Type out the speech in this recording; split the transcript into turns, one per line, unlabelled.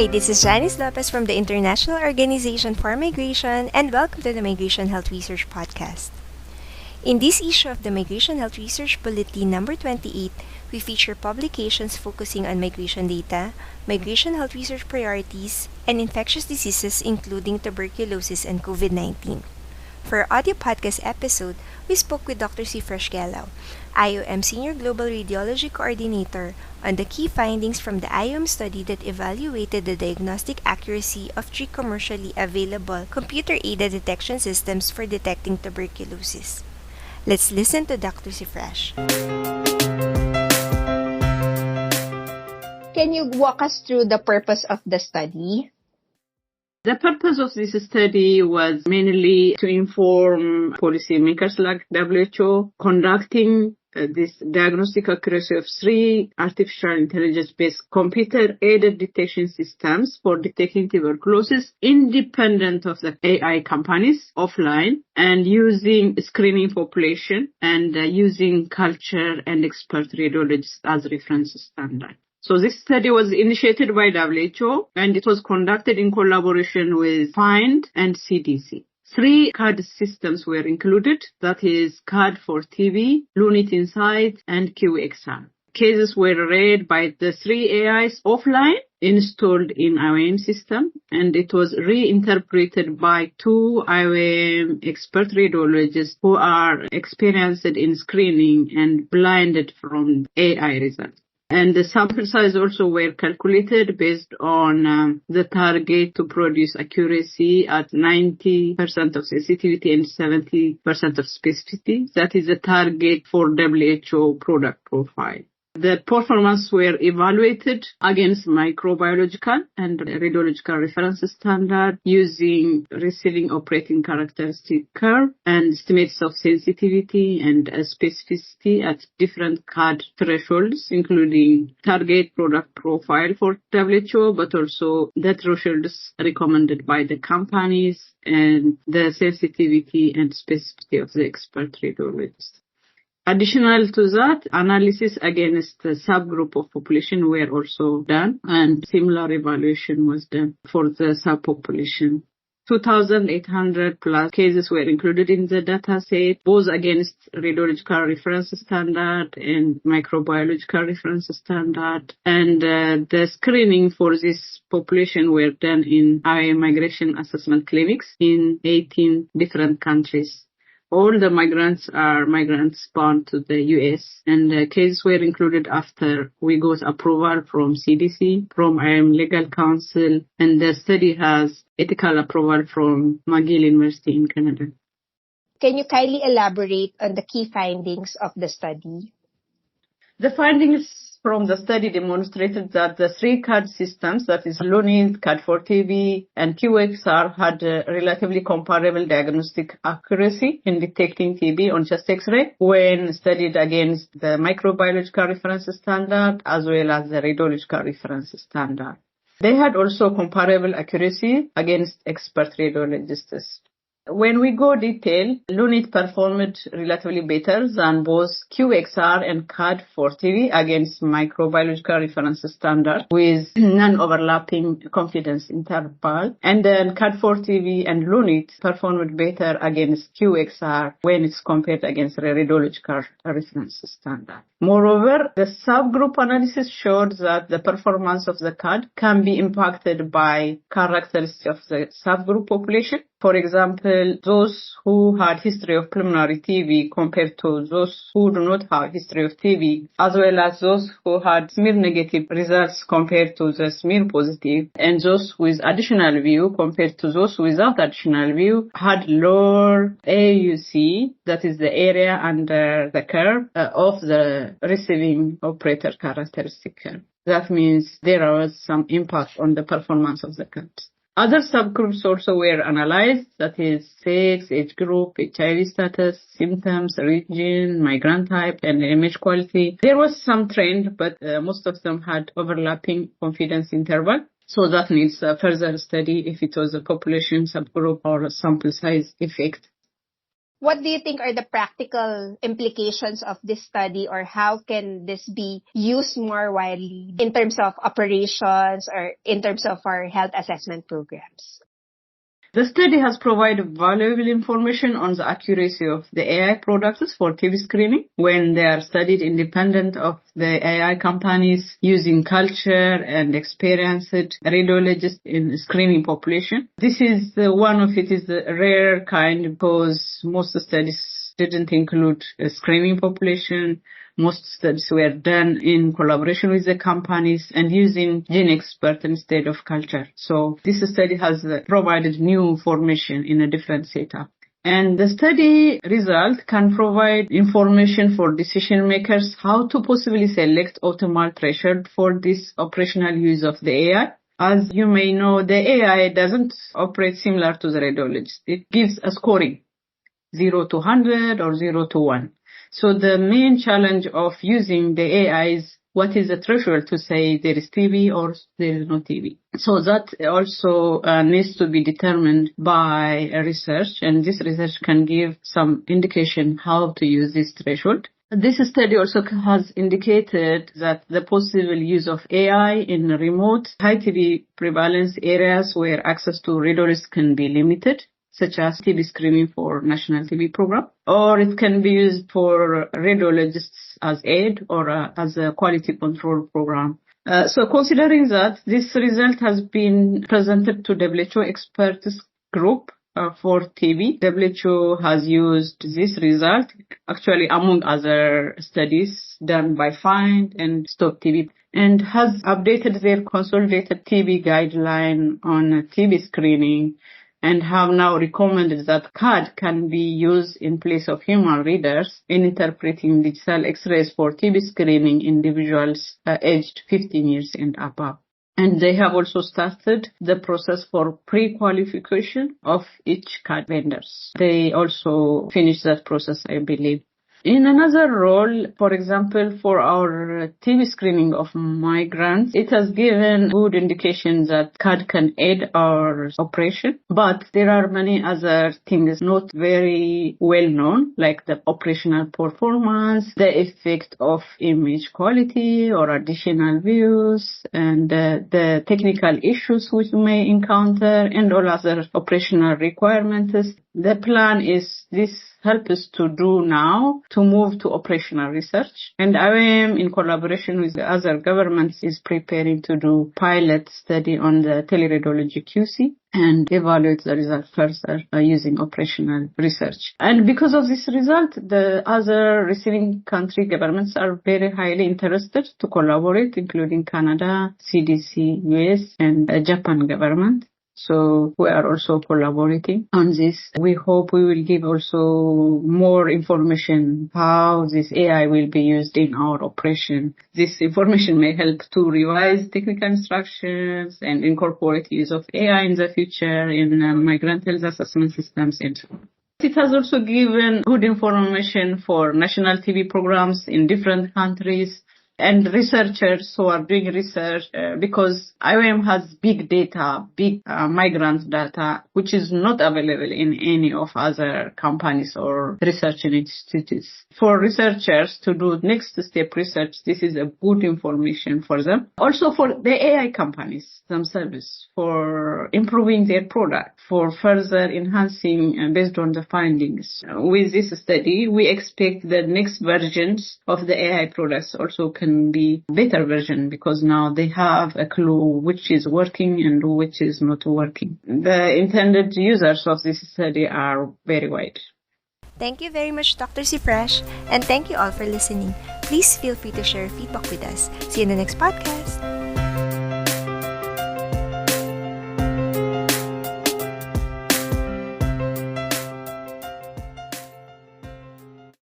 Hi, this is Janice Lopez from the International Organization for Migration, and welcome to the Migration Health Research Podcast. In this issue of the Migration Health Research Bulletin number 28, we feature publications focusing on migration data, migration health research priorities, and infectious diseases including tuberculosis and COVID-19. For our audio podcast episode, we spoke with Dr. Sifrash Gelaw, IOM Senior Global Radiology Coordinator, on the key findings from the IOM study that evaluated the diagnostic accuracy of 3 commercially available computer-aided detection systems for detecting tuberculosis. Let's listen to Dr. Sifrash.
Can you walk us through the purpose of the study?
The purpose of this study was mainly to inform policymakers like WHO conducting this diagnostic accuracy of 3 artificial intelligence-based computer-aided detection systems for detecting tuberculosis independent of the AI companies offline and using screening population and using culture and expert radiologists as reference standard. So this study was initiated by WHO and it was conducted in collaboration with FIND and CDC. 3 CAD systems were included, that is CAD for TB, Lunit Insight, and QXR. Cases were read by the 3 AIs offline, installed in IOM system, and it was reinterpreted by 2 IOM expert radiologists who are experienced in screening and blinded from AI results. And the sample size also were calculated based on the target to produce accuracy at 90% of sensitivity and 70% of specificity. That is the target for WHO product profile. The performance were evaluated against microbiological and radiological reference standard using receiving operating characteristic curve and estimates of sensitivity and specificity at different CAD thresholds, including target product profile for WHO, but also the thresholds recommended by the companies and the sensitivity and specificity of the expert radiologists. Additional to that, analysis against the subgroup of population were also done, and similar evaluation was done for the subpopulation. 2,800 plus cases were included in the data set, both against radiological reference standard and microbiological reference standard. And the screening for this population were done in migration assessment clinics in 18 different countries. All the migrants are migrants bound to the U.S. and the cases were included after we got approval from CDC, from IOM Legal Counsel, and the study has ethical approval from McGill University in Canada.
Can you kindly elaborate on the key findings of the study?
The findings from the study demonstrated that the 3 CAD systems, that is Lunit, CAD for TB, and QXR, had a relatively comparable diagnostic accuracy in detecting TB on chest X-ray when studied against the microbiological reference standard as well as the radiological reference standard. They had also comparable accuracy against expert radiologists. When we go detail, Lunit performed relatively better than both QXR and CAD for TB against microbiological reference standard with non-overlapping confidence interval. And then CAD for TB and Lunit performed better against QXR when it's compared against the radiological reference standard. Moreover, the subgroup analysis showed that the performance of the CAD can be impacted by characteristics of the subgroup population. For example, those who had history of pulmonary TB compared to those who do not have history of TB, as well as those who had smear negative results compared to the smear positive, and those with additional view compared to those without additional view, had lower AUC, that is the area under the curve of the receiving operator characteristic curve. That means there was some impact on the performance of the CADs. Other subgroups also were analyzed, that is sex, age group, HIV status, symptoms, region, migrant type, and image quality. There was some trend, but most of them had overlapping confidence interval. So that needs further study if it was a population subgroup or a sample size effect.
What do you think are the practical implications of this study, or how can this be used more widely in terms of operations or in terms of our health assessment programs?
The study has provided valuable information on the accuracy of the AI products for TB screening when they are studied independent of the AI companies using culture and experienced radiologists in screening population. This is one of it is a rare kind because most studies didn't include a screening population. Most studies were done in collaboration with the companies and using gene expert instead of culture. So this study has provided new information in a different setup. And the study result can provide information for decision makers how to possibly select optimal threshold for this operational use of the AI. As you may know, the AI doesn't operate similar to the radiologist. It gives a scoring, 0 to 100 or 0 to 1. So the main challenge of using the AI is what is the threshold to say there is TB or there is no TB. So that also needs to be determined by research, and this research can give some indication how to use this threshold. This study also has indicated that the possible use of AI in remote high TB prevalence areas where access to radiologists can be limited, such as TB screening for National TB Program, or it can be used for radiologists as aid or as a quality control program. So considering that, this result has been presented to WHO experts group for TB. WHO has used this result, actually among other studies done by FIND and Stop TB, and has updated their consolidated TB guideline on TB screening, and have now recommended that CAD can be used in place of human readers in interpreting digital X-rays for TB screening individuals aged 15 years and above. And they have also started the process for pre-qualification of each CAD vendors. They also finished that process, I believe. In another role, for example, for our TB screening of migrants, it has given good indication that CAD can aid our operation, but there are many other things not very well known, like the operational performance, the effect of image quality or additional views, and the technical issues which we may encounter, and all other operational requirements. The plan is this help us to do now to move to operational research. And IOM, in collaboration with the other governments, is preparing to do pilot study on the teleradiology QC and evaluate the result further using operational research. And because of this result, the other receiving country governments are very highly interested to collaborate, including Canada, CDC, US, and Japan government. So we are also collaborating on this. We hope we will give also more information how this AI will be used in our operation. This information may help to revise technical instructions and incorporate use of AI in the future in migrant health assessment systems and so on. It has also given good information for national TB programs in different countries and researchers who are doing research because IOM has big data, big migrant data, which is not available in any of other companies or research institutes. For researchers to do next step research, this is a good information for them. Also for the AI companies themselves, for improving their product, for further enhancing based on the findings. With this study, we expect the next versions of the AI products also can be better version because now they have a clue which is working and which is not working. The intended users of this study are very wide.
Thank you very much, Dr. Sifrash, and thank you all for listening. Please feel free to share feedback with us. See you in the next podcast.